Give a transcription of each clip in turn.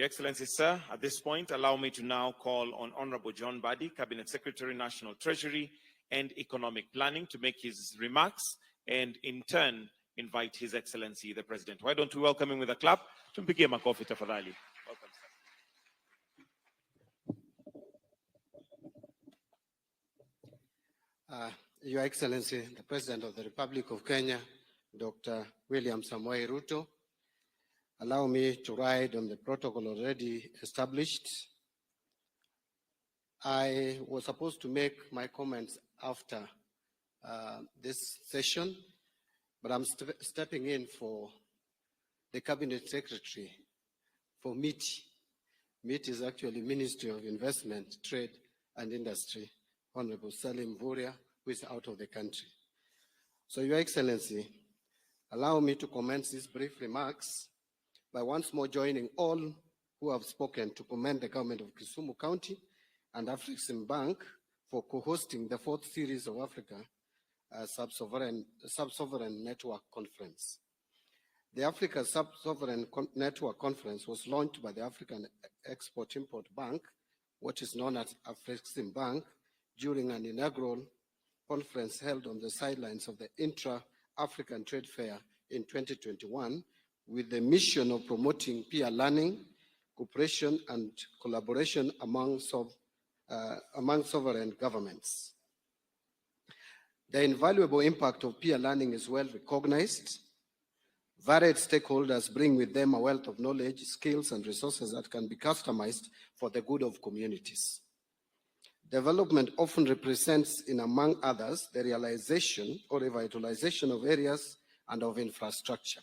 Your Excellency, sir, at this point, allow me to now call on Honorable John Mbadi, Cabinet Secretary, National Treasury and Economic Planning, to make his remarks and in turn invite His Excellency, the President. Why don't we welcome him with a clap? Tumpigie makofi tafadhali. Welcome, sir. Your Excellency, the President of the Republic of Kenya, Dr. William Samoei Ruto, allow me to ride on the protocol already established. I was supposed to make my comments after this session, but I'm stepping in for the Cabinet Secretary for MITI. MITI is actually Ministry of Investment, Trade and Industry, Honorable Salim Vuria, who is out of the country. So, Your Excellency, allow me to commence these brief remarks by once more joining all who have spoken to commend the government of Kisumu County and Afsnet Bank for co-hosting the 4th series of Africa Sub-Sovereign Network Conference. The Africa Sub-Sovereign Network Conference was launched by the African Export-Import Bank, what is known as Afsnet Bank, during an inaugural conference held on the sidelines of the Intra-African Trade Fair in 2021, with the mission of promoting peer learning, cooperation, and collaboration among sovereign governments. The invaluable impact of peer learning is well recognized. Varied stakeholders bring with them a wealth of knowledge, skills, and resources that can be customized for the good of communities. Development often represents, in among others, the realization or revitalization of areas and of infrastructure.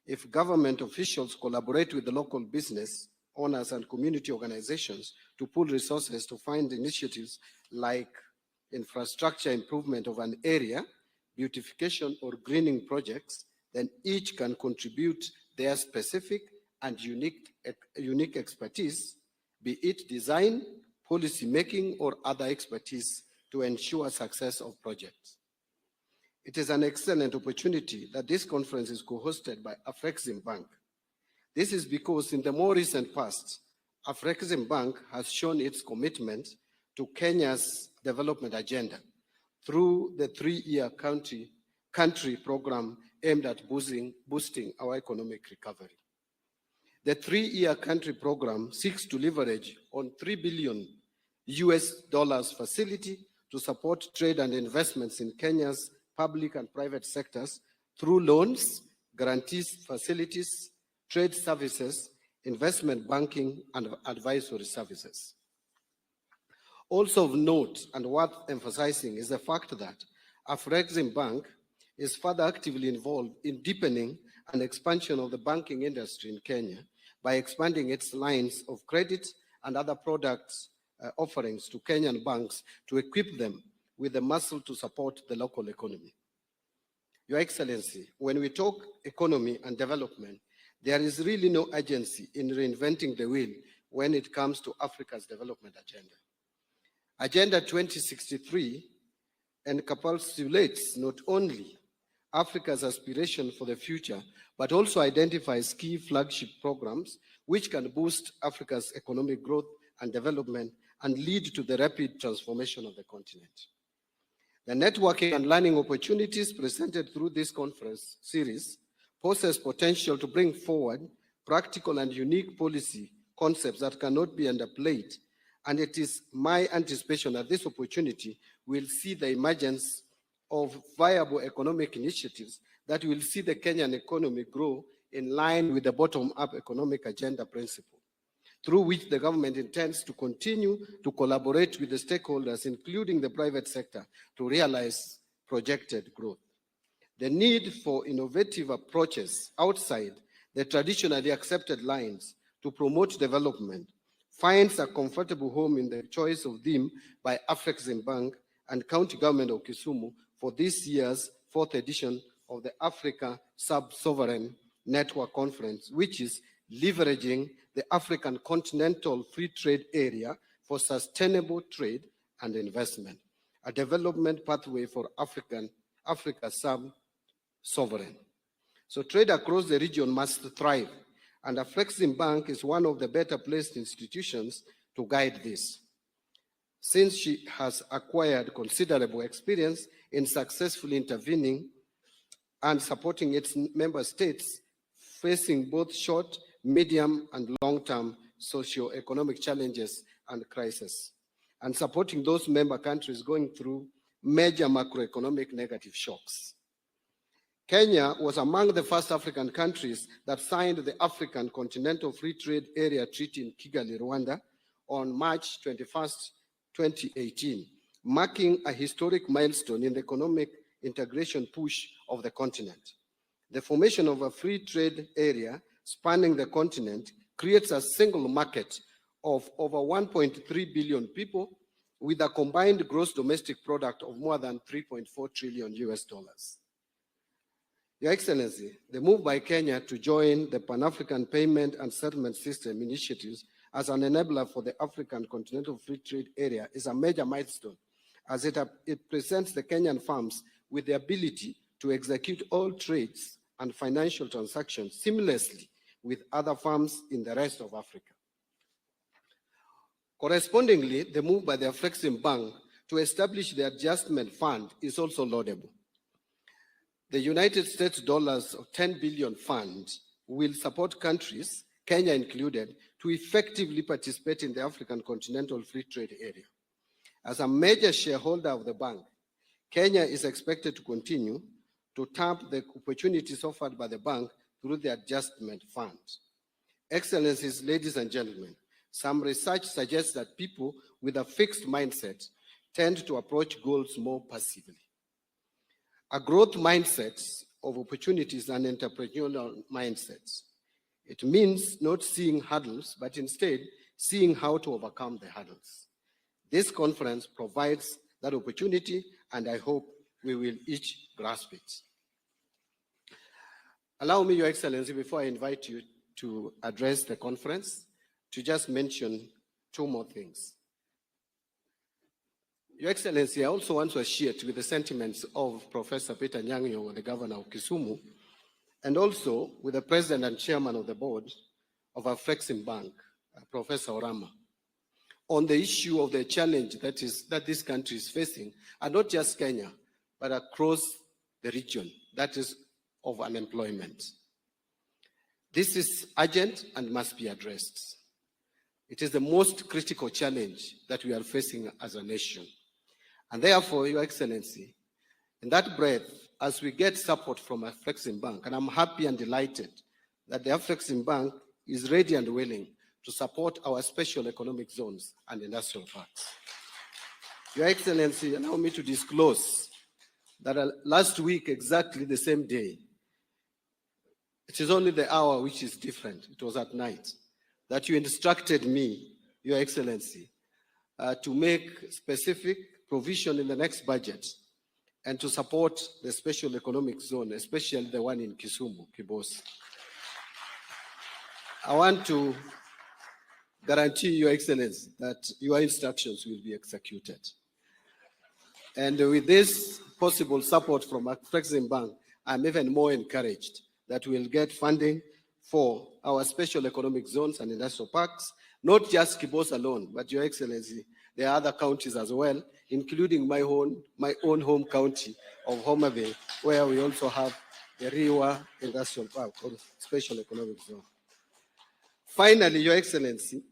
If government officials collaborate with the local business owners and community organizations to pool resources to fund initiatives like infrastructure improvement of an area, beautification or greening projects, then each can contribute their specific and unique expertise, be it design, policy making, or other expertise to ensure success of projects. It is an excellent opportunity that this conference is co-hosted by Afsnet Bank. This is because in the more recent past, Afsnet Bank has shown its commitment to Kenya's development agenda through the 3-year country program aimed at boosting our economic recovery. The 3-year country program seeks to leverage on $3 billion facility to support trade and investments in Kenya's public and private sectors through loans, guarantees, facilities, trade services, investment banking, and advisory services. Also of note and worth emphasizing is the fact that Afsnet Bank is further actively involved in deepening and expansion of the banking industry in Kenya by expanding its lines of credit and other products offerings to Kenyan banks to equip them with the muscle to support the local economy. Your Excellency, when we talk economy and development, there is really no urgency in reinventing the wheel when it comes to Africa's development agenda. Agenda 2063 encapsulates not only Africa's aspiration for the future, but also identifies key flagship programs which can boost Africa's economic growth and development and lead to the rapid transformation of the continent. The networking and learning opportunities presented through this conference series poses potential to bring forward practical and unique policy concepts that cannot be underplayed, and it is my anticipation that this opportunity will see the emergence of viable economic initiatives that will see the Kenyan economy grow in line with the bottom-up economic agenda principle, through which the government intends to continue to collaborate with the stakeholders, including the private sector, to realize projected growth. The need for innovative approaches outside the traditionally accepted lines to promote development finds a comfortable home in the choice of theme by Afsnet Bank and County Government of Kisumu for this year's 4th edition of the Africa Sub-Sovereign Network Conference, which is leveraging the African Continental Free Trade Area for sustainable trade and investment, a development pathway for Africa sub-sovereign. So trade across the region must thrive, and a Flexim Bank is one of the better placed institutions to guide this, since she has acquired considerable experience in successfully intervening and supporting its member states facing both short, medium, and long-term socio-economic challenges and crises, and supporting those member countries going through major macroeconomic negative shocks. Kenya was among the first African countries that signed the African Continental Free Trade Area Treaty in Kigali, Rwanda, on March 21st, 2018, marking a historic milestone in the economic integration push of the continent. The formation of a free trade area spanning the continent creates a single market of over 1.3 billion people with a combined gross domestic product of more than 3.4 trillion US dollars. Your Excellency, the move by Kenya to join the Pan-African Payment and Settlement System initiatives as an enabler for the African Continental Free Trade Area is a major milestone, as it presents the Kenyan firms with the ability to execute all trades and financial transactions seamlessly with other firms in the rest of Africa. Correspondingly, the move by the Flexim Bank to establish the adjustment fund is also laudable. The United States dollars of 10 billion fund will support countries, Kenya included, to effectively participate in the African Continental Free Trade Area. As a major shareholder of the bank, Kenya is expected to continue to tap the opportunities offered by the bank through the adjustment fund. Excellencies, ladies and gentlemen, some research suggests that people with a fixed mindset tend to approach goals more passively. A growth mindset of opportunities and entrepreneurial mindsets. It means not seeing hurdles, but instead seeing how to overcome the hurdles. This conference provides that opportunity, and I hope we will each grasp it. Allow me, Your Excellency, before I invite you to address the conference, to just mention two more things. Your Excellency, I also want to associate with the sentiments of Professor Peter Nyang'yo, the governor of Kisumu, and also with the president and chairman of the board of our Flexim Bank, Professor Orama, on the issue of the challenge that this country is facing, and not just Kenya, but across the region, that is of unemployment. This is urgent and must be addressed. It is the most critical challenge that we are facing as a nation. And therefore, Your Excellency, in that breath, as we get support from our Flexim Bank, and I'm happy and delighted that the Flexim Bank is ready and willing to support our special economic zones and industrial parks. Your Excellency, allow me to disclose that last week, exactly the same day, it is only the hour which is different, it was at night, that you instructed me, Your Excellency, to make specific provision in the next budget and to support the special economic zone, especially the one in Kisumu, Kibos. I want to guarantee, Your Excellency, that your instructions will be executed. And with this possible support from Flexim Bank, I'm even more encouraged that we'll get funding for our special economic zones and industrial parks, not just Kibos alone, but Your Excellency, there are other counties as well, including my own home county of Homa Bay, where we also have the Riwa Industrial Park, or special economic zone. Finally, Your Excellency,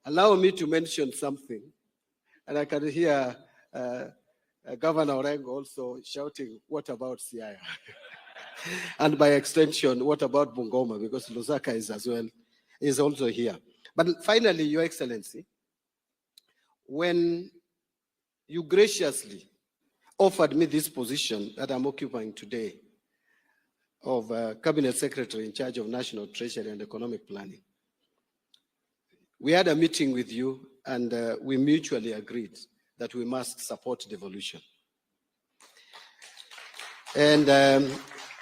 allow me to mention something, and I can hear Governor Orengo also shouting, what about Siaya? And by extension, what about Bungoma? Because Lusaka is also here. But finally, Your Excellency, when you graciously offered me this position that I'm occupying today of Cabinet Secretary in charge of National Treasury and Economic Planning, we had a meeting with you and we mutually agreed that we must support devolution. And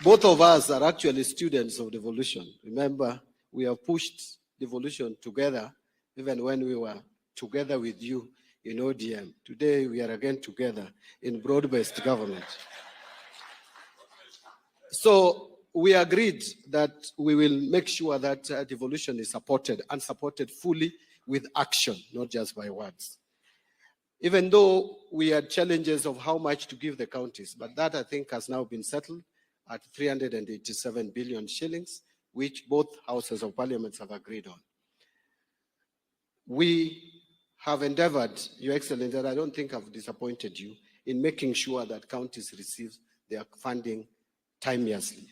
both of us are actually students of devolution. Remember, we have pushed devolution together even when we were together with you in ODM. Today, we are again together in broad-based government. So we agreed that we will make sure that devolution is supported and supported fully with action, not just by words. Even though we had challenges of how much to give the counties, but that I think has now been settled at 387 billion shillings, which both houses of parliament have agreed on. We have endeavored, Your Excellency, and I don't think I've disappointed you, in making sure that counties receive their funding timeously.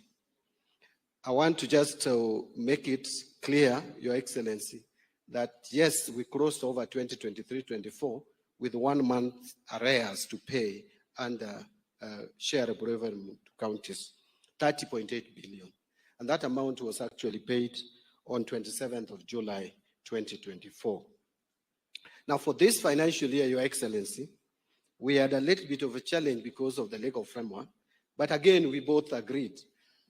I want to just make it clear, Your Excellency, that yes, we crossed over 2023-24 with 1 month arrears to pay under shareable revenue to counties, 30.8 billion. And that amount was actually paid on 27th of July, 2024. Now, for this financial year, Your Excellency, we had a little bit of a challenge because of the legal framework. But again, we both agreed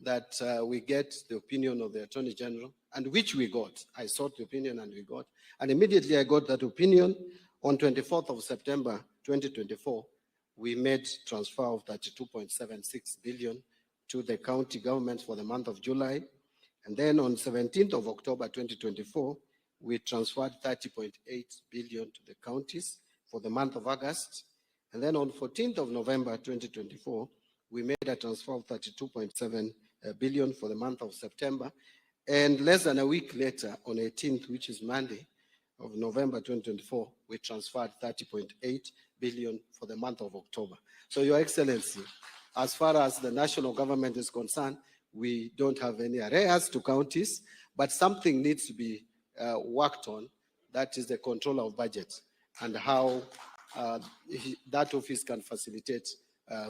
that we get the opinion of the Attorney General, and which we got. I sought the opinion and we got. And immediately I got that opinion. On 24th of September, 2024, we made transfer of 32.76 billion to the county governments for the month of July. And then on 17th of October, 2024, we transferred 30.8 billion to the counties for the month of August. And then on 14th of November, 2024, we made a transfer of 32.7 billion for the month of September. And less than a week later, on 18th, which is Monday of November 2024, we transferred 30.8 billion for the month of October. So, Your Excellency, as far as the national government is concerned, we don't have any arrears to counties, but something needs to be worked on. That is the control of budget and how that office can facilitate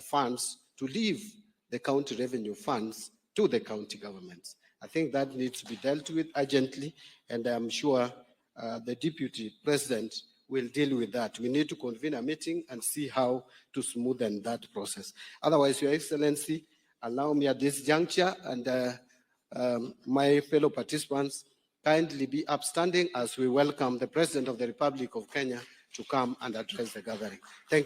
funds to leave the county revenue funds to the county governments. I think that needs to be dealt with urgently, and I'm sure the Deputy President will deal with that. We need to convene a meeting and see how to smoothen that process. Otherwise, Your Excellency, allow me at this juncture and my fellow participants kindly be upstanding as we welcome the President of the Republic of Kenya to come and address the gathering. Thank you.